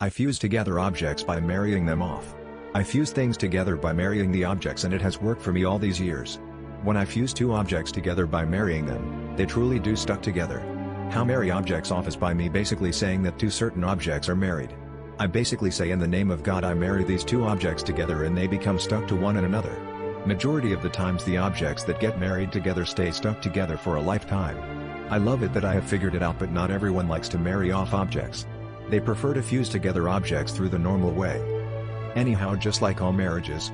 I fuse together objects by marrying them off. I fuse things together by marrying the objects, and it has worked for me all these years. When I fuse two objects together by marrying them, they truly do stuck together. How marry objects off is by me basically saying that two certain objects are married. I basically say, in the name of God, I marry these two objects together and they become stuck to one another. Majority of the times the objects that get married together stay stuck together for a lifetime. I love it that I have figured it out, but not everyone likes to marry off objects. They prefer to fuse together objects through the normal way. Anyhow, just like all marriages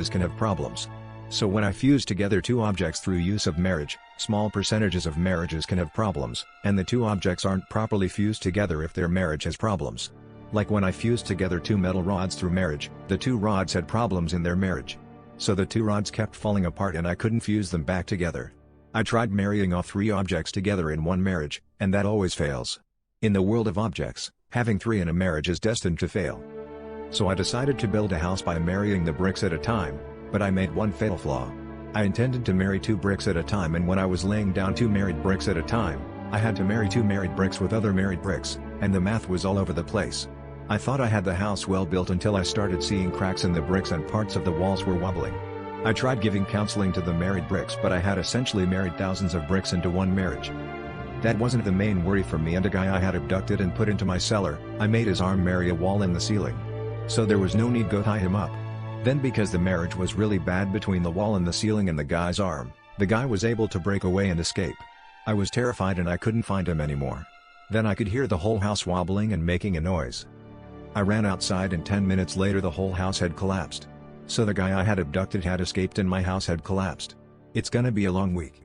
can have problems. So when I fuse together two objects through use of marriage, small percentages of marriages can have problems, and the two objects aren't properly fused together if their marriage has problems. Like when I fused together two metal rods through marriage, the two rods had problems in their marriage. So the two rods kept falling apart and I couldn't fuse them back together. I tried marrying off three objects together in one marriage, and that always fails. In the world of objects, having three in a marriage is destined to fail. So I decided to build a house by marrying the bricks at a time, but I made one fatal flaw. I intended to marry two bricks at a time, and when I was laying down two married bricks at a time, I had to marry two married bricks with other married bricks, and the math was all over the place. I thought I had the house well built until I started seeing cracks in the bricks and parts of the walls were wobbling. I tried giving counseling to the married bricks, but I had essentially married thousands of bricks into one marriage. That wasn't the main worry for me, and a guy I had abducted and put into my cellar, I made his arm marry a wall in the ceiling. So there was no need go tie him up. Then, because the marriage was really bad between the wall and the ceiling and the guy's arm, the guy was able to break away and escape. I was terrified and I couldn't find him anymore. Then I could hear the whole house wobbling and making a noise. I ran outside and 10 minutes later the whole house had collapsed. So the guy I had abducted had escaped and my house had collapsed. It's gonna be a long week.